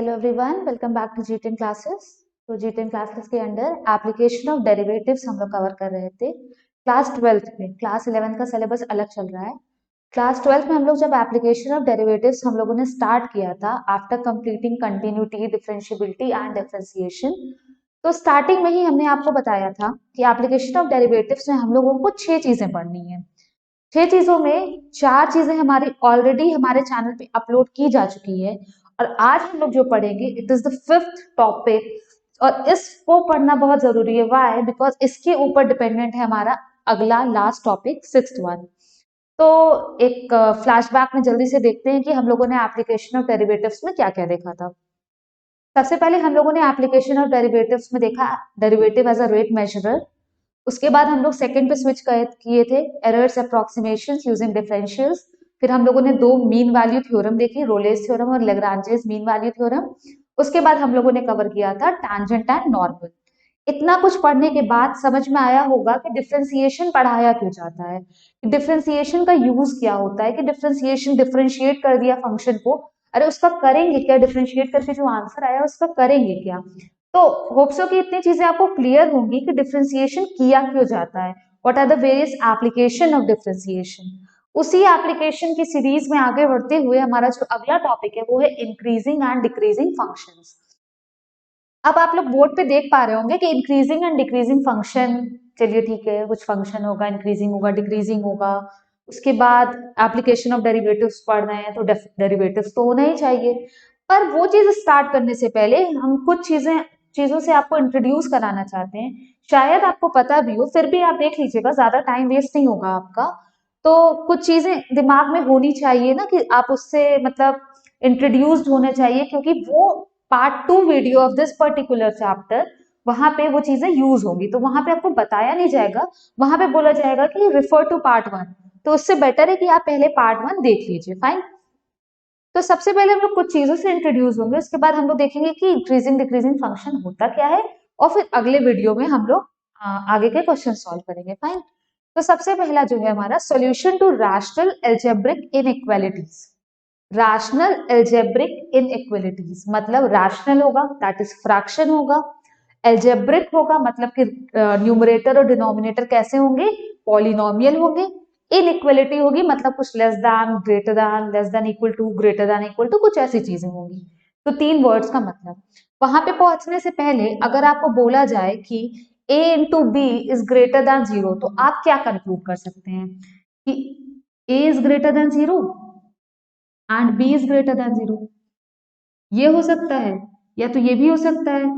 Hello everyone, welcome back to जी10 classes. तो जी10 क्लासेस के अंडर एप्लीकेशन ऑफ डेरिवेटिव्स हम लोग कवर कर रहे थे। क्लास 12 में, क्लास 11 का सिलेबस अलग चल रहा है। क्लास 12 में हम लोग जब एप्लीकेशन ऑफ डेरिवेटिव्स हम लोगों ने स्टार्ट किया था after completing continuity, differentiability and differentiation. तो स्टार्टिंग में ही हमने आपको बताया था कि एप्लीकेशन ऑफ डेरिवेटिव्स में हम लोगों को 6 चीजें पढ़नी है। 6 चीजों में 4 चीजें हमारी ऑलरेडी हमारे चैनल पे अपलोड की जा चुकी है और आज हम लोग जो पढ़ेंगे it is the 5th topic. और इसको पढ़ना बहुत जरूरी है। व्हाई? बिकॉज इसके ऊपर डिपेंडेंट है हमारा अगला लास्ट टॉपिक 6th वन। तो एक फ्लैशबैक में जल्दी से देखते हैं कि हम लोगों ने एप्लीकेशन ऑफ डेरिवेटिव्स में क्या क्या देखा था। सबसे पहले हम लोगों ने एप्लीकेशन ऑफ डेरिवेटिव्स में देखा डेरिवेटिव एज अ रेट मेजरर। उसके बाद हम लोग सेकंड पे स्विच किए थे एरर्स अप्रोक्सीमेशन यूजिंग डिफरेंशियल्स। फिर हम लोगों ने दो मीन वैल्यू थ्योरम देखी, रोलेस थ्योरम और लेग्रांजेस मीन वैल्यू थ्योरम। उसके बाद हम लोगों ने कवर किया था टैंजेंट एंड नॉर्मल। इतना कुछ पढ़ने के बाद समझ में आया होगा कि डिफरेंशिएशन पढ़ाया क्यों जाता है, डिफरेंशिएशन का यूज क्या होता है, कि डिफरेंशिएशन डिफरेंशिएट कर दिया फंक्शन को, अरे उसका करेंगे क्या, डिफरेंशिएट करके जो आंसर आया उसका करेंगे क्या। तो होप सो कि इतनी चीजें आपको क्लियर होंगी कि डिफरेंशिएशन किया क्यों जाता है, what are the various application of differentiation. उसी एप्लीकेशन की सीरीज में आगे बढ़ते हुए हमारा जो अगला टॉपिक है वो है इंक्रीजिंग एंड डिक्रीजिंग फंक्शंस। अब आप लोग बोर्ड पे देख पा रहे होंगे कि इंक्रीजिंग एंड डिक्रीजिंग फंक्शन, चलिए ठीक है, कुछ फंक्शन होगा, इंक्रीजिंग होगा, डिक्रीजिंग होगा। उसके बाद एप्लीकेशन ऑफ डेरिवेटिव्स पढ़ रहे हैं तो डेरिवेटिव्स तो होना ही चाहिए। पर वो चीज स्टार्ट करने से पहले हम कुछ चीजों से आपको इंट्रोड्यूस कराना चाहते हैं। शायद आपको पता भी हो, फिर भी आप देख लीजिएगा, ज्यादा टाइम वेस्ट नहीं होगा आपका। तो कुछ चीजें दिमाग में होनी चाहिए ना कि आप उससे मतलब इंट्रोड्यूस्ड होने चाहिए, क्योंकि वो part 2 video of this particular chapter, वहां पे वो चीजें यूज होंगी। तो वहां पे आपको बताया नहीं जाएगा, वहां पे बोला जाएगा कि रिफर टू पार्ट 1। तो उससे बेटर है कि आप पहले पार्ट 1 देख लीजिए। फाइन। तो सबसे पहले हम लोग कुछ चीजों से इंट्रोड्यूस होंगे, उसके बाद हम लोग देखेंगे कि इंक्रीजिंग डिक्रीजिंग फंक्शन होता क्या है, और फिर अगले वीडियो में हम लोग आगे के क्वेश्चन सॉल्व करेंगे। फाइन। तो सबसे पहला जो है हमारा solution to rational algebraic inequalities. Rational algebraic inequalities मतलब रैशनल होगा दैट इज फ्रैक्शन होगा, अलजेब्रिक होगा मतलब कि न्यूमरेटर और डिनोमिनेटर कैसे होंगे, पॉलिनोमियल होंगे। इनइक्वालिटी होगी मतलब कुछ less than, greater than, less than equal to, greater than equal to, कुछ ऐसी चीजें होंगी। तो 3 वर्ड्स का मतलब। वहां पे पहुंचने से पहले अगर आपको बोला जाए कि a into b is greater than 0, तो आप क्या कंक्लूड कर सकते हैं कि a is greater than 0 and b is greater than 0। ये हो सकता है, या तो ये भी हो सकता है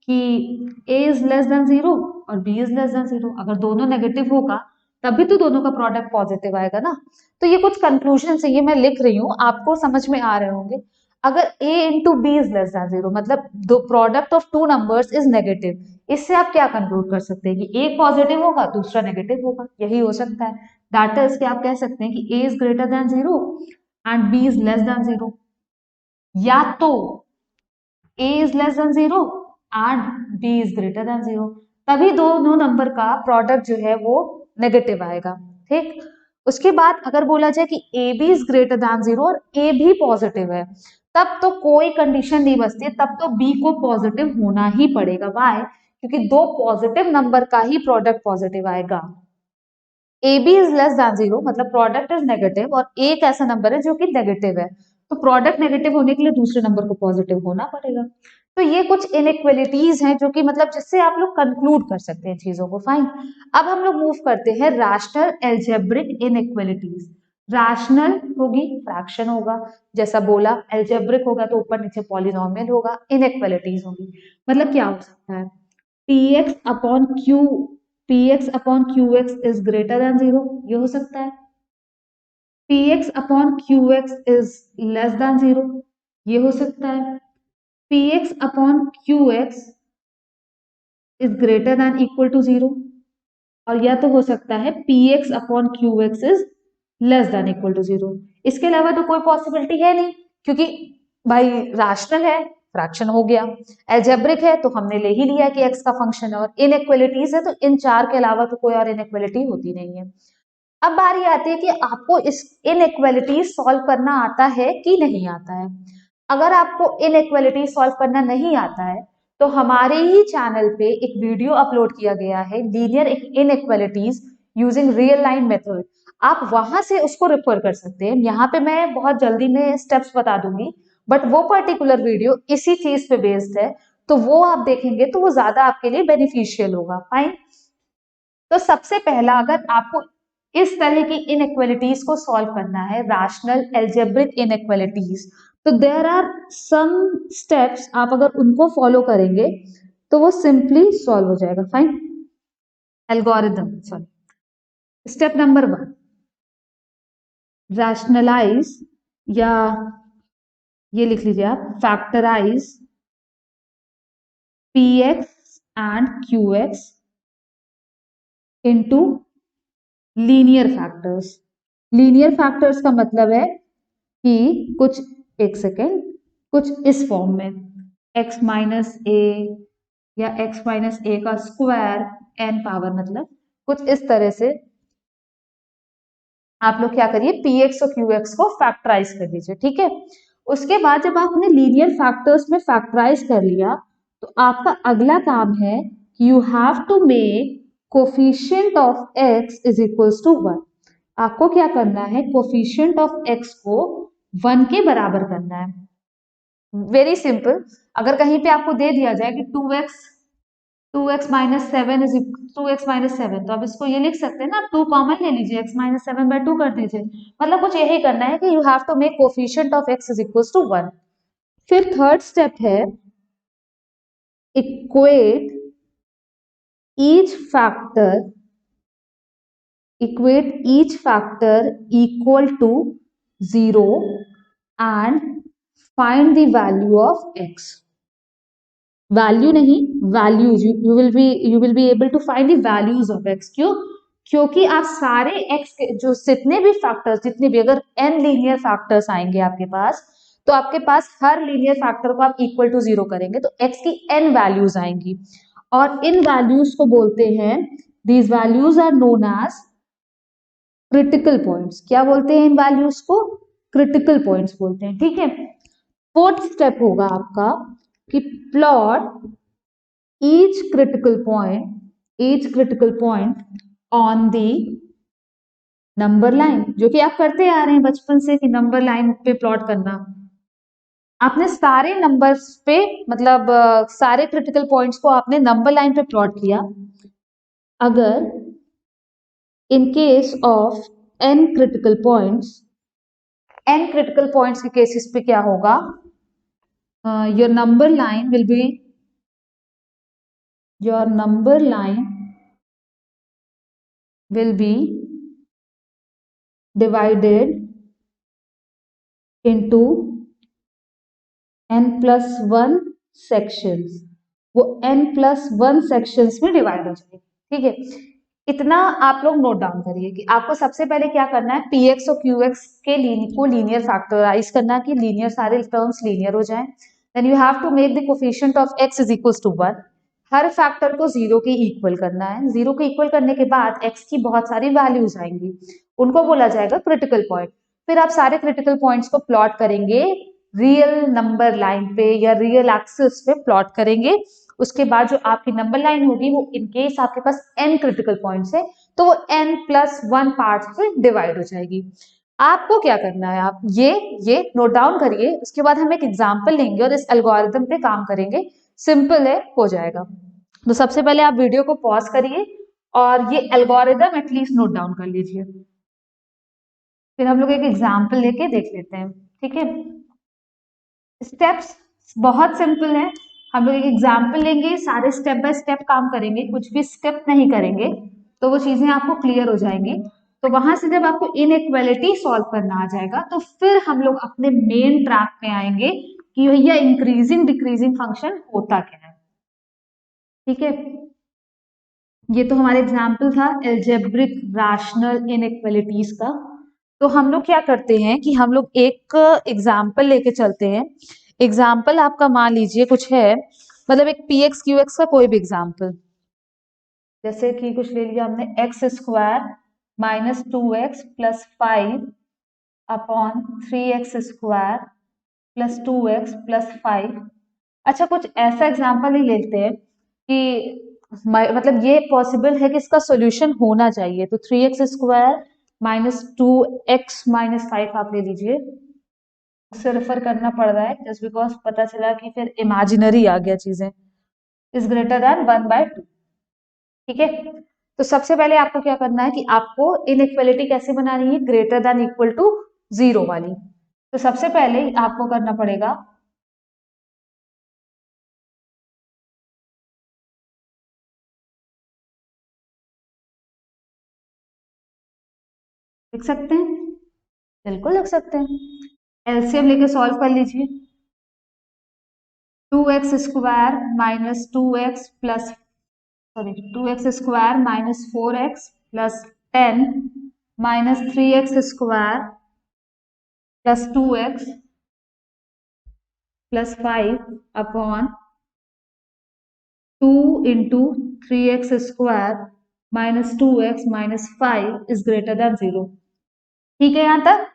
कि a इज लेस देन 0 और b इज लेस देन 0। अगर दोनों नेगेटिव होगा तभी तो दोनों का प्रोडक्ट पॉजिटिव आएगा ना। तो ये कुछ कंक्लूजन है, ये मैं लिख रही हूँ, आपको समझ में आ रहे होंगे। अगर a into b is less than 0 मतलब दो product of two numbers is negative, इससे आप क्या कंक्लूड कर सकते हैं कि एक पॉजिटिव होगा दूसरा नेगेटिव होगा, यही हो सकता है। दैट इज कि आप कह सकते हैं कि a is greater than 0 and b is less than 0, या तो a is less than 0 and b is greater than 0, तभी दोनों नंबर का प्रोडक्ट जो है वो नेगेटिव आएगा। ठीक। उसके बाद अगर बोला जाए कि a b is greater than 0 और a भी पॉजिटिव है, तब तो कोई कंडीशन नहीं बचती है, तब तो b को पॉजिटिव होना ही पड़ेगा। वाई? क्योंकि दो पॉजिटिव नंबर का ही प्रोडक्ट पॉजिटिव आएगा। A b is less than 0 मतलब प्रोडक्ट इज नेगेटिव, और a एक ऐसा नंबर है जो कि नेगेटिव है, तो प्रोडक्ट नेगेटिव होने के लिए दूसरे नंबर को पॉजिटिव होना पड़ेगा। तो ये कुछ इनइक्वालिटीज हैं जो कि मतलब जिससे आप लोग कंक्लूड कर सकते हैं चीजों को। फाइन। अब हम लोग मूव करते हैं रैशनल अलजेब्रिक इनइक्वालिटीज। रैशनल होगी, फ्रैक्शन होगा, जैसा बोला, अलजेब्रिक होगा तो ऊपर नीचे पॉलिनोमियल होगा, इनइक्वालिटीज होगी। मतलब क्या हो सकता है, px upon q, px upon qx is greater than 0, ये हो सकता है। px upon qx is less than 0, ये हो सकता है। px upon qx is greater than equal to 0, और या तो हो सकता है px upon qx is less than equal to 0। इसके अलावा तो कोई पॉसिबिलिटी है नहीं, क्योंकि भाई रैशनल है, फ्रैक्शन हो गया, एल्जेब्रिक है तो हमने ले ही लिया कि x का फंक्शन है, और इनइक्वालिटीज है तो इन चार के अलावा तो कोई और इनइक्वालिटी होती नहीं है। अब बारी आती है कि आपको इस इनइक्वालिटीज सॉल्व करना आता है कि नहीं आता है। अगर आपको इनइक्वालिटी सॉल्व करना नहीं आता है तो हमारे ही चैनल पे एक वीडियो अपलोड किया गया है, linear inequalities using real line method. आप वहां से उसको रेफर कर सकते हैं। यहाँ पे मैं बहुत जल्दी में स्टेप्स बता दूंगी, बट वो पर्टिकुलर वीडियो इसी चीज पे बेस्ड है, तो वो आप देखेंगे तो वो ज्यादा आपके लिए बेनिफिशियल होगा। फाइन। तो सबसे पहला, अगर आपको इस तरह की इनइक्वालिटीज को सॉल्व करना है, रैशनल अलजेब्रिक इनइक्वालिटीज, तो देयर आर सम स्टेप्स, आप अगर उनको फॉलो करेंगे तो वो सिंपली सॉल्व हो जाएगा। Fine. Algorithm, sorry. Step number 1, rationalise, या ये लिख लीजिए आप, factorise p x and q x into linear factors. Linear factors का मतलब है कि कुछ, एक सेकेंड, कुछ इस फॉर्म में x माइनस ए या x माइनस ए का स्क्वायर n पावर, मतलब कुछ इस तरह से आप लोग क्या करिए, पी एक्स और क्यू एक्स को फैक्टराइज कर दीजिए। ठीक है। उसके बाद जब आपने लीनियर फैक्टर्स में फैक्टराइज कर लिया तो आपका अगला काम है कि you have to make coefficient of x is equals to 1। आपको क्या करना है, कोफिशिएंट ऑफ x को 1 के बराबर करना है। Very simple. अगर कहीं पे आपको दे दिया जाए कि 2x माइनस 7 इज 2x-7, तो आप इसको ये लिख सकते हैं ना, 2 कॉमन ले लीजिए, x-7/2 कर दीजिए। मतलब कुछ यही करना है कि you have to make coefficient of x is equals to 1। फिर थर्ड स्टेप है, equate each factor, equal to 0 and find the value of x। Value नहीं, values, you will be able to find the values of x। क्यों? क्योंकि आप सारे x के जो जितने भी फैक्टर्स, जितने भी, अगर n लीनियर फैक्टर्स आएंगे आपके पास, तो आपके पास हर लीनियर फैक्टर को आप इक्वल टू 0 करेंगे तो x की n वैल्यूज आएंगी, और इन वैल्यूज को बोलते हैं, these values are known as critical points. क्या बोलते हैं इन वैल्यूज को? क्रिटिकल पॉइंट्स बोलते हैं। ठीक है। फोर्थ स्टेप होगा आपका कि plot each critical point on the number line, जो कि आप करते आ रहे हैं बचपन से कि नंबर लाइन पे प्लॉट करना। आपने सारे नंबर्स पे, मतलब सारे क्रिटिकल पॉइंट्स को आपने नंबर लाइन पे प्लॉट किया। अगर in case of n critical points के केसेस पे क्या होगा, your number line will be divided into n+1 sections। वो n+1 sections में डिवाइड हो जाएगी। ठीक है। इतना आप लोग नोट डाउन करिए कि आपको सबसे पहले क्या करना है, px और qx को लीनियर फैक्टराइज करना, कि लीनियर, सारे टर्म्स लीनियर हो जाएं। Then you have to make the coefficient of x is equals to 1। हर फैक्टर को 0 के इक्वल करना है। 0 के इक्वल करने के बाद x की बहुत सारी वैल्यूज आएंगी, उनको बोला जाएगा क्रिटिकल पॉइंट। फिर आप सारे क्रिटिकल पॉइंट्स को प्लॉट करेंगे, रियल नंबर लाइन पे या रियल एक्सिस पे प्लॉट करेंगे। उसके बाद जो आपकी नंबर लाइन होगी वो, इन केस आपके पास n क्रिटिकल पॉइंट्स है, तो वो n+1 पार्ट्स में डिवाइड हो जाएगी। आपको क्या करना है, आप ये नोट डाउन करिए। उसके बाद हम एक एग्जांपल लेंगे और इस एल्गोरिथम पे काम करेंगे। सिंपल है, हो जाएगा। तो सबसे पहले आप वीडियो को पॉज करिए और ये एल्गोरिथम एटलीस्ट नोट डाउन कर लीजिए, फिर हम लोग एक एग्जांपल लेके देख लेते हैं। ठीक है। स्टेप्स बहुत सिंपल है। हम लोग एक एग्जाम्पल लेंगे, सारे स्टेप बाय स्टेप काम करेंगे, कुछ भी स्किप नहीं करेंगे, तो वो चीजें आपको क्लियर हो जाएंगी। तो वहां से जब आपको इनइक्वालिटी सॉल्व करना आ जाएगा तो फिर हम लोग अपने मेन ट्रैक पे आएंगे कि भैया इंक्रीजिंग डिक्रीजिंग फंक्शन होता क्या है। ठीक है। ये तो हमारा एग्जाम्पल था एल्जेब्रिक रैशनल इनइक्वालिटीज का। तो हम लोग क्या करते हैं कि हम लोग एक एग्जाम्पल लेके चलते हैं। एग्जाम्पल आपका मान लीजिए कुछ है, मतलब एक पी एक्स क्यू एक्स का कोई भी एग्जाम्पल, जैसे कि कुछ ले लिया हमने, x² - 2x + 5 upon 3x² plus 2x plus 5। अच्छा, कुछ ऐसा एग्जाम्पल ही लेते हैं कि मतलब ये पॉसिबल है कि इसका सॉल्यूशन होना चाहिए, तो 3x² माइनस 2x माइनस 5 आप ले लीजिए। उससे रेफर करना पड़ रहा है जस्ट बिकॉज पता चला कि फिर इमेजिनरी आ गया चीजें, इज ग्रेटर देन 1/2। ठीक है, तो सबसे पहले आपको क्या करना है कि आपको इनइक्वालिटी कैसे बनानी है, ग्रेटर देन इक्वल टू 0 वाली। तो सबसे पहले आपको करना पड़ेगा, लिख सकते हैं, बिल्कुल लिख सकते हैं। एलसीएम लेके सॉल्व कर लीजिए। 2x² minus 2x plus, sorry, 2x² minus 4x plus 10 minus 3x² plus 2x plus 5 upon 2 into 3x² minus 2x minus 5 is greater than 0। ठीक है, यहाँ तक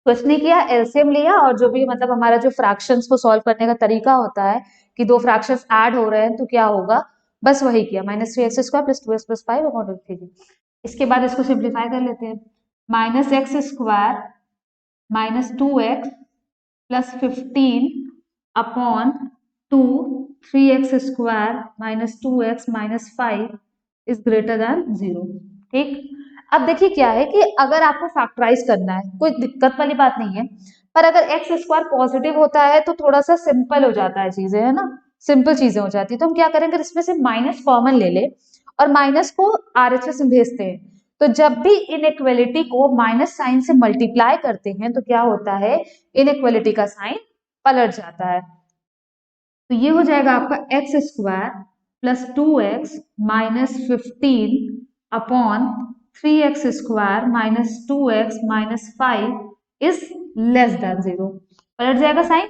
कुछ नहीं किया, एलसीएम लिया और जो भी मतलब हमारा जो फ्रैक्शंस को सॉल्व करने का तरीका होता है कि दो फ्रैक्शंस ऐड हो रहे हैं तो क्या होगा, बस वही किया, -3x² plus 2x plus 5 upon root 3। इसके बाद इसको सिंप्लीफाई कर लेते हैं। -x² minus 2x plus 15 upon 2 3x² minus 2x minus 5 is greater than 0। ठीक, अब देखिए क्या है कि अगर आपको फैक्टराइज करना है, कोई दिक्कत वाली बात नहीं है, पर अगर x² पॉजिटिव होता है तो थोड़ा सा सिंपल हो जाता है चीजें, है ना, सिंपल चीजें हो जाती है। तो हम क्या करेंगे, इसमें से माइनस कॉमन ले ले और माइनस को आरएचएस में भेजते हैं। तो जब भी इनइक्वालिटी को माइनस साइन से मल्टीप्लाई करते हैं तो क्या होता है, इनइक्वालिटी का साइन पलट जाता है। तो ये हो जाएगा आपका x² plus 2x minus 15 upon 3x² minus 2x minus 5 is less than 0। पलट जाएगा साइन,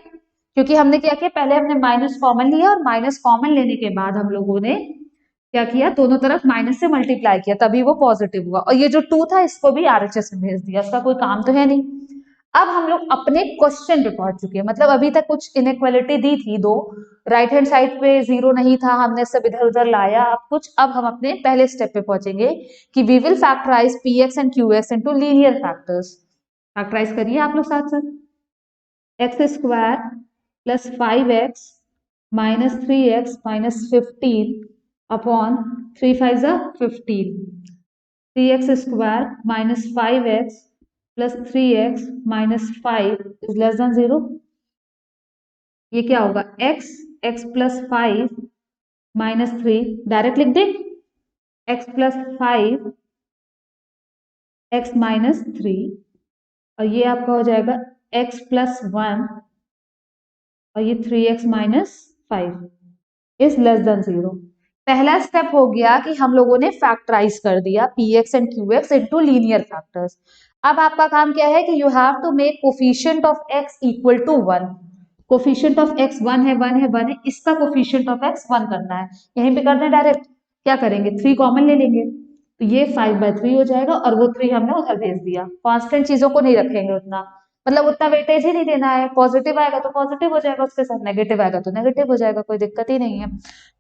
क्योंकि हमने क्या किया, पहले हमने माइनस कॉमन लिया और माइनस कॉमन लेने के बाद हम लोगों ने क्या किया, दोनों तरफ माइनस से मल्टीप्लाई किया, तभी वो पॉजिटिव हुआ। और ये जो 2 था इसको भी आरएचएस में भेज दिया, उसका कोई काम तो है नहीं। अब हम लोग अपने क्वेश्चन पे पहुंच चुके हैं, मतलब अभी तक कुछ इनइक्वालिटी दी थी दो, राइट हैंड साइड पे 0 नहीं था, हमने सब इधर उधर लाया। अब हम अपने पहले स्टेप पे पहुंचेंगे कि we will factorise px and qx into linear factors. Factorise करिए आप लोग साथ साथ। x² plus 5x minus 3x minus 15 upon 3 5 जा 15, 3x² minus 5x plus 3x minus 5 is less than 0। ये क्या होगा, x प्लस 5 माइनस 3, डायरेक्ट लिख दे, x प्लस 5 x माइनस 3, और ये आपका हो जाएगा x प्लस 1 और ये 3x minus 5 is less than 0। पहला स्टेप हो गया कि हम लोगों ने फैक्टराइज कर दिया px and qx into linear factors. अब आपका काम क्या है कि you have to make coefficient of x equal to 1। Coefficient of x 1 है, 1 है, 1 है, इसका कोफिशिएंट ऑफ x 1 करना है। यहीं पे कर दें डायरेक्ट, क्या करेंगे, 3 कॉमन ले लेंगे, तो ये 5/3 हो जाएगा और वो 3 हमने उधर भेज दिया। कांस्टेंट चीजों को नहीं रखेंगे उतना, मतलब उतना वेटेज ही नहीं देना है, पॉजिटिव आएगा तो पॉजिटिव हो जाएगा उसके साथ, नेगेटिव आएगा तो नेगेटिव हो जाएगा, कोई दिक्कत ही नहीं है।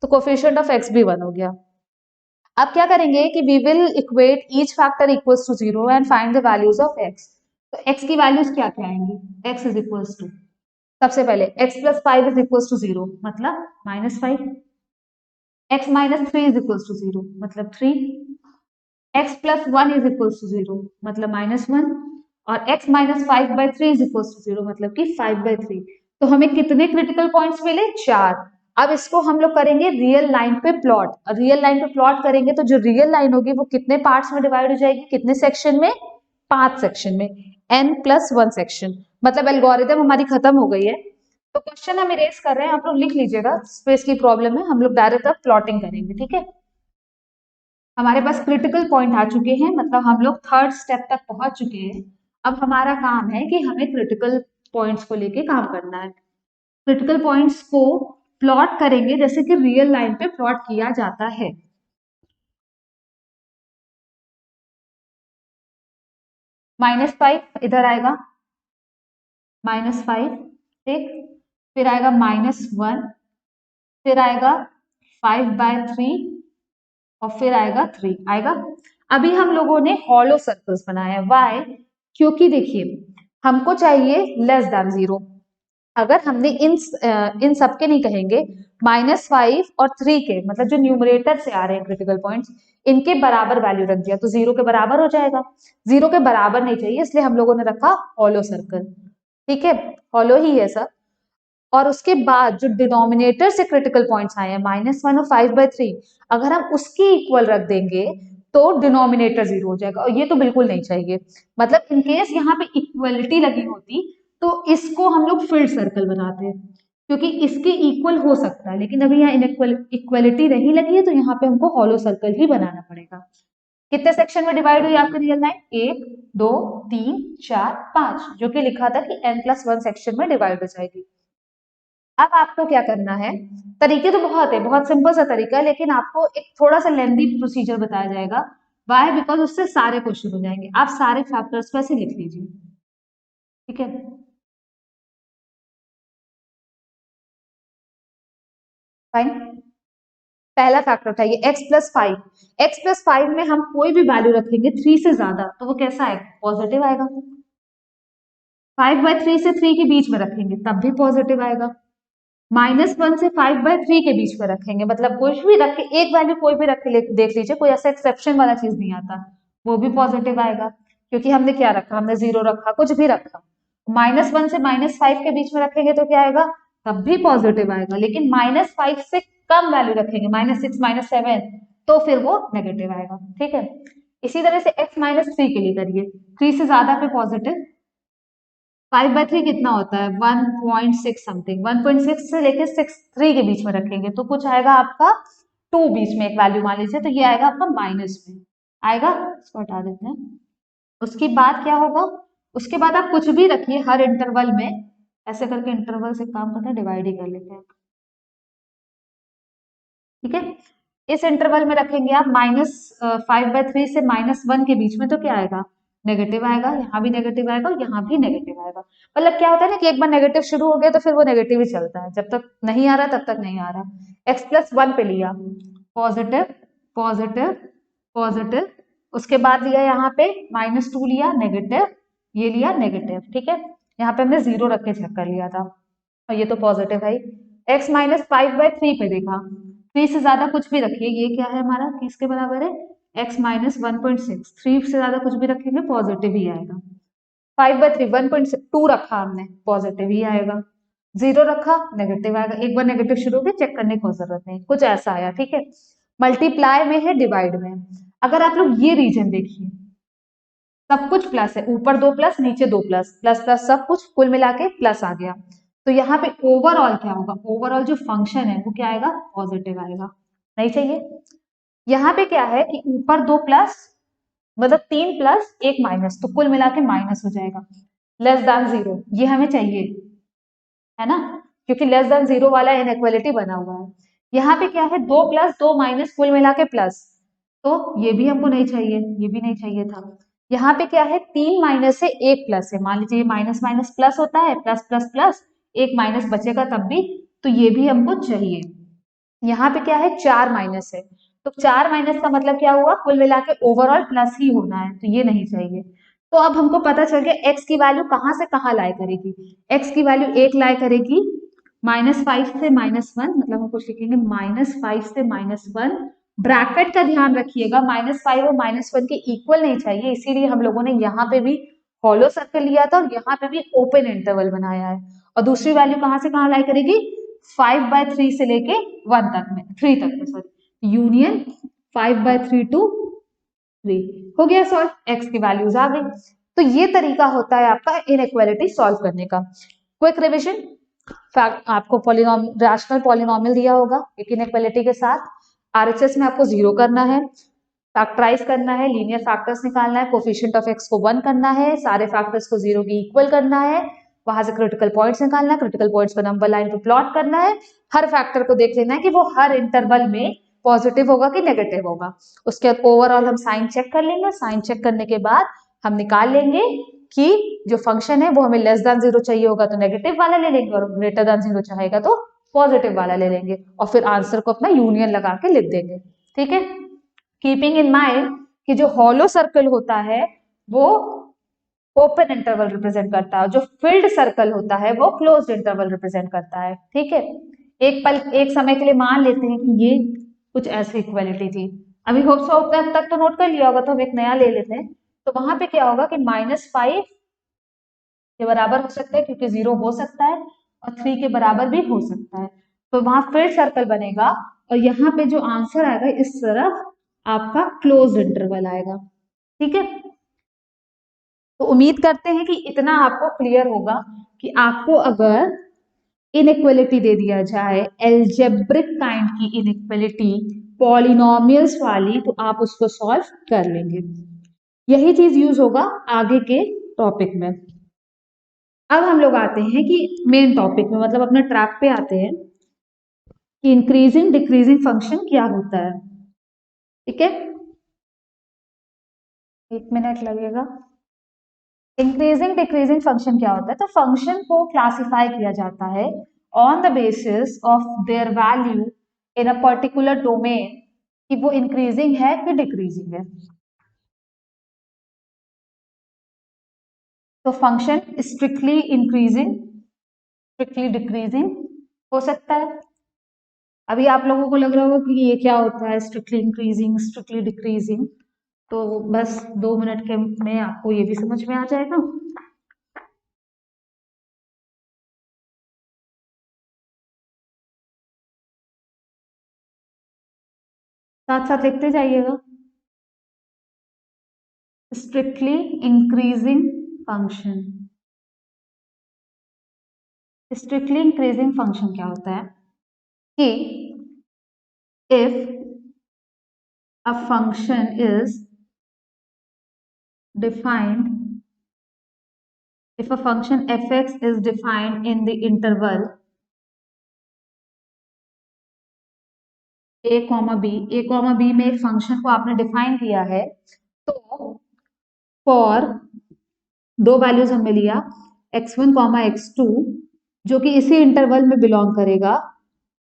तो कोफिशिएंट ऑफ x भी 1 हो गया। अब क्या करेंगे कि we will equate each factor equals to 0 and find the values of x। तो x की वैल्यूज क्या क्या आएंगी, x इज इक्वल्स टू, सबसे पहले x plus 5 is equals to 0 मतलब -5, x minus 3 is equals to 0 मतलब 3, x plus 1 is equals to 0 मतलब -1, और x minus 5/3 is equals to 0 मतलब कि 5/3। तो हमें कितने क्रिटिकल पॉइंट्स मिले, 4। अब इसको हम लोग करेंगे रियल लाइन पे प्लॉट, और रियल लाइन पे प्लॉट करेंगे तो जो रियल लाइन होगी वो कितने पार्ट्स में डिवाइड हो जाएगी, कितने सेक्शन में, 5 सेक्शन में, n+1 सेक्शन, मतलब एल्गोरिथम हमारी खत्म हो गई है। तो क्वेश्चन हम इरेज कर रहे हैं, आप लोग लिख लीजिएगा, स्पेस की प्रॉब्लम है, हम लोग डायरेक्ट अब प्लॉटिंग करेंगे। ठीक है, हमारे पास क्रिटिकल पॉइंट आ चुके हैं, मतलब हम लोग थर्ड स्टेप तक पहुंच चुके हैं। अब हमारा काम है कि हमें क्रिटिकल पॉइंट्स को लेके काम करना है। क्रिटिकल पॉइंट्स को प्लॉट करेंगे जैसे कि रियल लाइन पे प्लॉट किया जाता है। -5 इधर आएगा, -5, ठीक, फिर आएगा -1, फिर आएगा 5/3 और फिर आएगा 3 आएगा। अभी हम लोगों ने हॉलो सर्कल्स बनाए हैं। वाई? क्योंकि देखिए हमको चाहिए लेस देन 0। अगर हमने इन सब के नहीं कहेंगे, -5 और 3 के मतलब जो न्यूमरेटर से आ रहे हैं क्रिटिकल पॉइंट्स, इनके बराबर वैल्यू रख दिया तो 0 के बराबर हो जाएगा। 0 के बराबर नहीं चाहिए, इसलिए हम लोगों ने रखा हॉलो सर्कल। ठीक है, हॉलो ही है सब। और उसके बाद जो डिनोमिनेटर से क्रिटिकल पॉइंट्स आए हैं -1 और 5/3, अगर हम उसकी इक्वल रख देंगे तो डिनोमिनेटर 0 हो जाएगा, और ये तो बिल्कुल नहीं चाहिए। मतलब इनकेस यहाँ पे इक्वलिटी लगी होती तो इसको हम लोग फिल्ड सर्कल बनाते हैं, क्योंकि इसके इक्वल हो सकता है, लेकिन अभी यहाँ इक्वलिटी नहीं लगी है तो यहाँ पे हमको हॉलो सर्कल ही बनाना पड़ेगा। कितने सेक्शन में डिवाइड हुई आपकी रियल लाइन? 1 2 3 4 5, जो कि लिखा था कि n+1 सेक्शन में डिवाइड हो जाएगी। अब आपको क्या करना है, तरीके तो बहुत है, बहुत सिंपल सा तरीका है, लेकिन आपको एक थोड़ा सा लेंदी प्रोसीजर बताया जाएगा। वाई? बिकॉज उससे सारे क्वेश्चन हो जाएंगे। आप सारे फैक्टर्स को ऐसे लिख लीजिए, ठीक है। फाइन, पहला फैक्टर उठाइए x+5। x+5 में हम कोई भी वैल्यू रखेंगे 3 से ज्यादा तो वो कैसा आएगा? पॉजिटिव आएगा। 5/3 से 3 के बीच में रखेंगे तब भी पॉजिटिव आएगा। -1 से 5/3 के बीच में रखेंगे, मतलब कुछ भी रख के एक वैल्यू कोई भी रख के देख लीजिए, कोई ऐसा एक्सेप्शन वाला चीज नहीं आता, वो भी पॉजिटिव आएगा। क्योंकि हमने क्या रखा? हमने 0 रखा, कुछ भी रखा। -1 से -5 के बीच में रखेंगे तो क्या आएगा? तब भी पॉजिटिव आएगा। लेकिन -5 से कम वैल्यू रखेंगे, -6 -7, तो फिर वो नेगेटिव आएगा। ठीक है, इसी तरह से x-3 के लिए करिए, 3 से ज्यादा पे पॉजिटिव। 5/3 कितना होता है? 1.6 समथिंग, 1.6 से लेके 6.3 के बीच में रखेंगे तो कुछ आएगा आपका 2 बीच में एक वैल्यू मान लीजिए, तो ये आएगा आपका माइनस में आएगा। इसको हटा देते हैं। उसके बाद क्या होगा? उसके बाद आप कुछ भी रखिए हर इंटरवल में, ऐसे करके इंटरवल से काम करते हैं, डिवाइड ही कर लेते हैं। ठीक है, इस इंटरवल में रखेंगे आप -5/3 से -1 के बीच में, तो क्या आएगा? नेगेटिव आएगा। यहाँ भी नेगेटिव आएगा और यहाँ भी नेगेटिव आएगा। मतलब क्या होता है ना कि एक बार नेगेटिव शुरू हो गया तो फिर वो नेगेटिव ही चलता है, जब तक नहीं आ रहा तब तक नहीं आ रहा। x+1 पे लिया पॉजिटिव पॉजिटिव पॉजिटिव, उसके बाद लिया यहाँ पे -2 लिया नेगेटिव, ये लिया नेगेटिव। ठीक है, यहाँ पे हमने 0 रख के चेक कर लिया था और ये तो पॉजिटिव है ही। x-5/3 पे देखा, 3 से ज्यादा कुछ भी रखिए, ये क्या है हमारा? किसके बराबर है? x-1.6। 3 से ज्यादा कुछ भी रखेंगे पॉजिटिव ही आएगा। 5/3 1.2 रखा हमने, पॉजिटिव ही आएगा। 0 रखा, नेगेटिव आएगा। एक बार नेगेटिव शुरू हो गया, चेक करने की कोई जरूरत नहीं, कुछ ऐसा आया। ठीक है, मल्टीप्लाई में है, डिवाइड में। अगर आप लोग ये रीजन देखिए, सब कुछ प्लस है, ऊपर 2 प्लस नीचे 2 प्लस, प्लस प्लस सब कुछ कुल मिला के प्लस आ गया, तो यहाँ पे ओवरऑल क्या होगा? ओवरऑल जो फंक्शन है वो क्या आएगा? पॉजिटिव आएगा। नहीं चाहिए। यहाँ पे क्या है कि ऊपर 2 प्लस मतलब 3 प्लस 1 माइनस, तो कुल मिला के माइनस हो जाएगा। लेस देन 0 ये हमें चाहिए, है ना, क्योंकि लेस देन 0 वाला इनइक्वालिटी बना हुआ है। यहाँ पे क्या है? 2 प्लस 2 माइनस कुल मिला के प्लस, तो ये भी हमको नहीं चाहिए, ये भी नहीं चाहिए था। यहाँ पे क्या है? 3 माइनस है 1 प्लस है, मान लीजिए माइनस माइनस प्लस होता है, प्लस प्लस प्लस, 1 माइनस बचेगा तब भी, तो ये भी हमको चाहिए। यहाँ पे क्या है? 4 माइनस है, तो 4 माइनस का मतलब क्या हुआ? कुल मिला के ओवरऑल प्लस ही होना है, तो ये नहीं चाहिए। तो अब हमको पता चल गया x की वैल्यू कहाँ से कहाँ लाई करेगी। x की वैल्यू 1 लाई करेगी -5 से -1, मतलब हम कुछ लिखेंगे -5 से -1। ब्रैकेट का ध्यान रखिएगा, -5 और -1 के इक्वल नहीं चाहिए, इसीलिए हम लोगों ने यहाँ पे भी हॉलो सर्कल लिया था और यहाँ पे भी ओपन इंटरवल बनाया है। और दूसरी वैल्यू कहाँ से कहाँ लाई करेगी? 5/3 से लेके 1 तक में, 3 तक में, सॉरी, यूनियन 5/3 टू 3। हो गया सॉल्व, x की वैल्यूज आ गई। तो ये तरीका होता है आपका इनइक्वालिटी सॉल्व करने का। क्विक रिविजन, आपको रैशनल पॉलिनोमियल दिया होगा एक इनइक्वालिटी के साथ, आरएचएस में आपको 0 करना है, फैक्टराइज करना है, लीनियर फैक्टर्स निकालना है, कोफिशिएंट ऑफ x को 1 करना है, सारे फैक्टर्स को 0 के इक्वल करना है, वहां से क्रिटिकल पॉइंट्स निकालना है, क्रिटिकल पॉइंट्स को नंबर लाइन पे प्लॉट करना है, हर फैक्टर को देख लेना है कि वो हर इंटरवल में पॉजिटिव होगा कि नेगेटिव होगा। उसके बाद ओवरऑल हम साइन चेक कर लेंगे, साइन चेक करने के बाद हम निकाल लेंगे कि जो फंक्शन है वो हमें लेस देन 0 चाहिए होगा तो नेगेटिव वाला ले लेंगे और ग्रेटर देन 0 चाहेगा तो पॉजिटिव वाला ले लेंगे और फिर आंसर को अपना यूनियन लगा के लिख देंगे। ठीक है, कीपिंग इन माइंड कि जो हॉलो सर्कल होता है वो ओपन इंटरवल रिप्रेजेंट करता है, जो फिल्ड सर्कल होता है वो क्लोज्ड इंटरवल रिप्रेजेंट करता है। ठीक है, एक समय के लिए मान लेते हैं कि ये कुछ ऐसी इक्वालिटी थी। अभी होप सो तक तो नोट कर लिया होगा, तो हम एक नया ले लेते हैं। तो वहां पे क्या होगा कि -5 के बराबर हो सकता है क्योंकि 0 हो सकता है और 3 के बराबर भी हो सकता है, तो वहां फिल्ड सर्कल बनेगा और यहाँ पे जो आंसर आएगा इस तरफ आपका क्लोज इंटरवल आएगा। ठीक है, तो उम्मीद करते हैं कि इतना आपको क्लियर होगा कि आपको अगर इनइक्वालिटी दे दिया जाए, एल्जेब्रिक काइंड की इनइक्वालिटी पॉलिनोमियल्स वाली, तो आप उसको सॉल्व कर लेंगे। यही चीज यूज होगा आगे के टॉपिक में। अब हम लोग आते हैं कि मेन टॉपिक में, मतलब अपने ट्रैक पे आते हैं कि इंक्रीजिंग डिक्रीजिंग फंक्शन क्या होता है। ठीक है, 1 मिनट लगेगा। इंक्रीजिंग डिक्रीजिंग फंक्शन क्या होता है, तो फंक्शन को क्लासिफाई किया जाता है on the basis of their value in a particular domain, कि वो इंक्रीजिंग है कि डिक्रीजिंग है। तो function strictly increasing, strictly decreasing हो सकता है। अभी आप लोगों को लग रहा होगा कि ये क्या होता है स्ट्रिक्टली इंक्रीजिंग स्ट्रिक्टली डिक्रीजिंग, तो बस 2 मिनट के में आपको ये भी समझ में आ जाएगा। साथ साथ लिखते जाइएगा। Strictly increasing function, strictly increasing function क्या होता है कि if a function is defined, if a function fx is defined in the interval a comma b में एक फंक्शन को आपने डिफाइन किया है, तो फॉर दो वैल्यूज हमने लिया x1 x2 जो कि इसी इंटरवल में बिलोंग करेगा,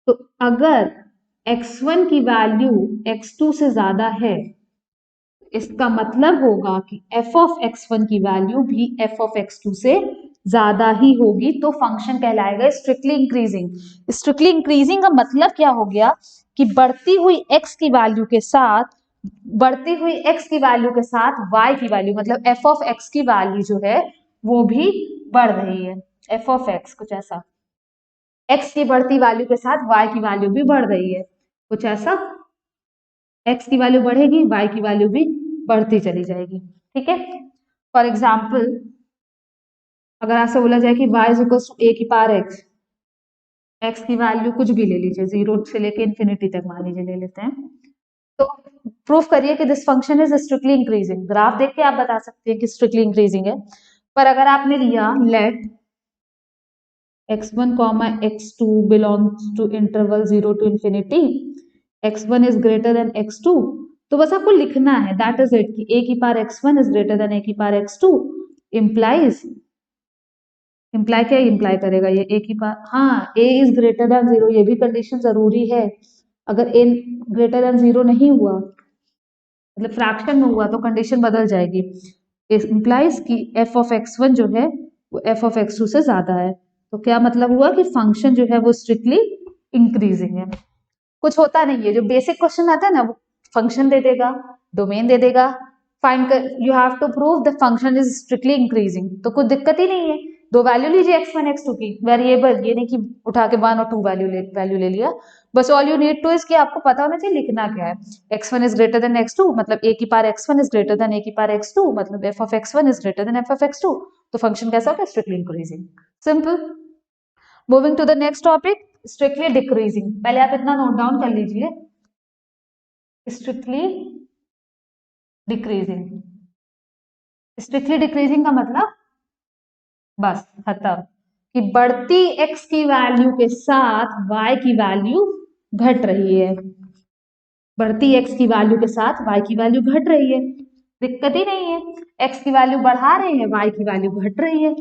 तो अगर x1 की वैल्यू x2 से ज्यादा है, इसका मतलब होगा कि f ऑफ x1 की वैल्यू भी f ऑफ x2 से ज्यादा ही होगी, तो फंक्शन कहलाएगा स्ट्रिक्टली इंक्रीजिंग। स्ट्रिक्टली इंक्रीजिंग का मतलब क्या हो गया कि बढ़ती हुई x की वैल्यू के साथ, बढ़ती हुई x की वैल्यू के साथ y की वैल्यू, मतलब f ऑफ x की वैल्यू जो है वो भी बढ़ रही है। f ऑफ x कुछ ऐसा, x की बढ़ती वैल्यू के साथ y की वैल्यू भी बढ़ रही है, कुछ ऐसा। x की वैल्यू बढ़ेगी, y की वैल्यू भी बढ़ती चली जाएगी। ठीक है, फॉर एग्जाम्पल अगर आपसे बोला जाए कि y is equal to a की पावर x की वैल्यू कुछ भी ले लीजिए, 0 से लेके इन्फिनिटी तक मान लीजिए ले लेते हैं, तो प्रूफ करिए कि this function is strictly increasing. Graph देख के आप बता सकते हैं कि स्ट्रिक्टली इंक्रीजिंग है। पर अगर आपने लिया late x1 x2 belongs to interval 0 to infinity, x1 is greater than x2, तो बस आपको लिखना है दैट इज इट कि a की power x1 is greater than a की पावर x2 implies, इम्प्लाई क्या इम्प्लाई करेगा ये a की पावर, हाँ a इज ग्रेटर देन 0, ये भी कंडीशन जरूरी है। अगर a ग्रेटर देन 0 नहीं हुआ, मतलब फ्रैक्शन में हुआ, तो कंडीशन बदल जाएगी। इम्प्लाइज कि f ऑफ x1 जो है वो f ऑफ x2 से ज्यादा है, तो क्या मतलब हुआ कि फंक्शन जो है वो स्ट्रिक्टली इंक्रीजिंग है। कुछ होता नहीं है, जो बेसिक क्वेश्चन आता है ना वो फंक्शन दे देगा, डोमेन दे देगा, फाइंड कर, you have to prove the function is strictly increasing, तो कुछ दिक्कत ही नहीं है। दो वैल्यू लीजिए x1 x2 की वेरिएबल, ये नहीं कि उठा के 1 और 2 वैल्यू ले लिया, बस all you need two is कि आपको पता होना चाहिए लिखना क्या है। x1 is greater then x2 मतलब a की power x1 is greater than a की पावर x2 मतलब f of x1 is greater than f of x2, तो फंक्शन कैसा होगा strictly increasing. Simple. Moving to the next topic, strictly decreasing. पहले आप इतना नोट डाउन कर लीजिए, स्ट्रिक्टली डिक्रीजिंग। स्ट्रिक्टली डिक्रीजिंग का मतलब बस खत्म, कि बढ़ती x की वैल्यू के साथ y की वैल्यू घट रही है, बढ़ती x की वैल्यू के साथ y की वैल्यू घट रही है। दिक्कत ही नहीं है। एक्स की वैल्यू बढ़ा रहे हैं, वाई की वैल्यू घट रही है।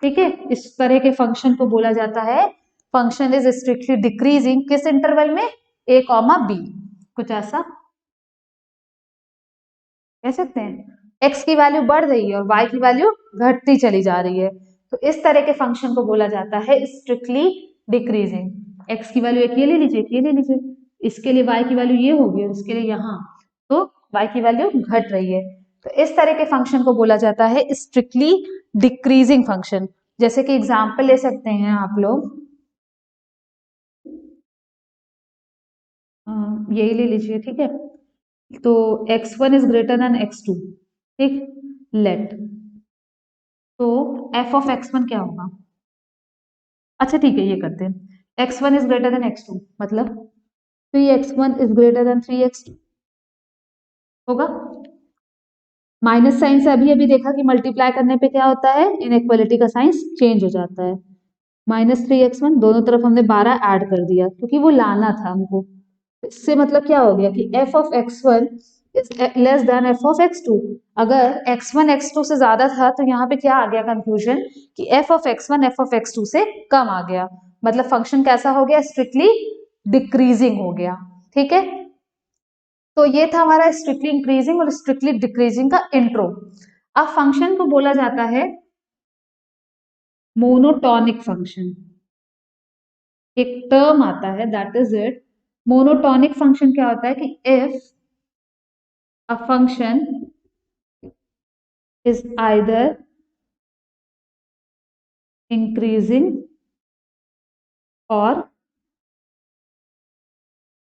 ठीक है, इस तरह के फंक्शन को बोला जाता है फंक्शन इज स्ट्रिक्टली डिक्रीजिंग। किस इंटरवल में? a comma b. कुछ ऐसा कह सकते हैं। x की वैल्यू बढ़ रही है और y की वैल्यू घटती चली जा रही है, तो इस तरह के फंक्शन को बोला जाता है स्ट्रिक्टली डिक्रीजिंग। x की वैल्यू एक ये ले लीजिए, एक ये ले लीजिए, इसके लिए y की वैल्यू ये होगी और इसके लिए यहाँ, तो y की वैल्यू घट रही है। तो इस तरह के फंक्शन को बोला जाता है स्ट्रिक्टली डिक्रीजिंग फंक्शन। जैसे कि एग्जाम्पल ले सकते हैं आप लोग, यही ले लीजिए, ठीक है। तो x1 is greater then x2, ठीक, लेट, तो f ऑफ x1 क्या होगा? अच्छा ठीक है, ये करते हैं, x1 is greater then x2 मतलब 3x1 is greater then 3x2 होगा। माइनस साइन से अभी अभी देखा कि मल्टीप्लाई करने पे क्या होता है, इनइक्वालिटी का साइन चेंज हो जाता है। -3x1, दोनों तरफ हमने 12 ऐड कर दिया क्योंकि वो लाना था हमको। इससे मतलब क्या हो गया कि f of x1 is less then f of x2। अगर x1 x2 से ज्यादा था तो यहाँ पे क्या आ गया कंक्लूजन कि f of x1 f of x2 से कम आ गया, मतलब फंक्शन कैसा हो गया, स्ट्रिक्टली डिक्रीजिंग हो गया। ठीक है, तो ये था हमारा स्ट्रिक्टली इंक्रीजिंग और स्ट्रिक्टली डिक्रीजिंग का इंट्रो। अब फंक्शन को बोला जाता है मोनोटॉनिक फंक्शन। एक टर्म आता है that is it. Monotonic function क्या होता है कि if a function is either increasing और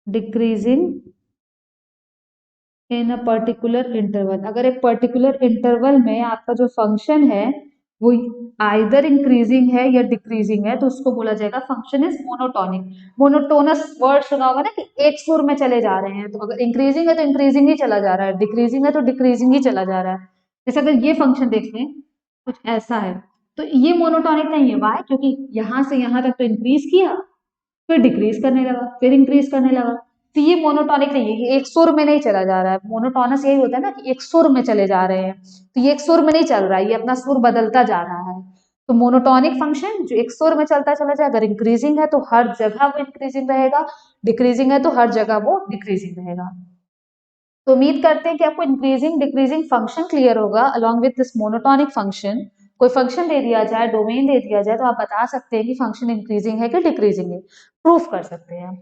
decreasing in a particular interval. अगर एक पर्टिकुलर इंटरवल में आपका जो फंक्शन है वो आइदर इंक्रीजिंग है या डिक्रीजिंग है तो उसको बोला जाएगा function is monotonic. Monotonous word सुना होगा ना कि एक सुर में चले जा रहे हैं, तो अगर इंक्रीजिंग है तो इंक्रीजिंग ही चला जा रहा है, डिक्रीजिंग है तो डिक्रीजिंग ही चला जा रहा है। जैसे अगर ये फंक्शन देख लें, कुछ ऐसा है, तो ये मोनोटॉनिक नहीं है। वाई? क्योंकि यहां से यहां तक तो इंक्रीज किया, फिर डिक्रीज करने लगा, फिर इंक्रीज करने लगा, तो ये मोनोटॉनिक नहीं है, ये एक सुर में नहीं चला जा रहा है। मोनोटोनस यही होता है ना कि एक सुर में चले जा रहे हैं, तो ये एक सुर में नहीं चल रहा है, ये अपना सुर बदलता जा रहा है। तो मोनोटॉनिक फंक्शन जो एक सुर में चलता चला जाए, अगर इंक्रीजिंग है तो हर जगह वो इंक्रीजिंग रहेगा, डिक्रीजिंग है तो हर जगह वो डिक्रीजिंग रहेगा। तो उम्मीद करते हैं कि आपको इंक्रीजिंग डिक्रीजिंग फंक्शन क्लियर होगा along with this monotonic function. कोई फंक्शन दे दिया जाए, डोमेन दे दिया जाए, तो आप बता सकते हैं कि फंक्शन इंक्रीजिंग है कि डिक्रीजिंग है, प्रूफ कर सकते हैं।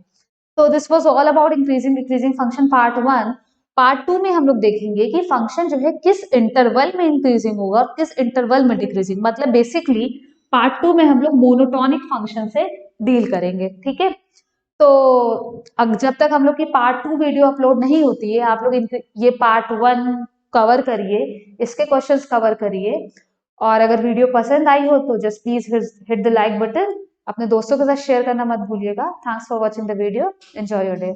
तो this was all about increasing decreasing function part 1। Part 2 में हम लोग देखेंगे कि फंक्शन जो है किस इंटरवल में इंक्रीजिंग होगा और किस इंटरवल में डिक्रीजिंग, मतलब बेसिकली पार्ट 2 में हम लोग मोनोटॉनिक फंक्शन से डील करेंगे। ठीक है, तो अब जब तक हम लोग की पार्ट 2 वीडियो अपलोड नहीं होती है, आप लोग ये पार्ट 1 कवर करिए, इसके क्वेश्चंस कवर करिए, और अगर वीडियो पसंद आई हो तो just please hit the like button. अपने दोस्तों के साथ शेयर करना मत भूलिएगा। Thanks for watching the video, enjoy your day.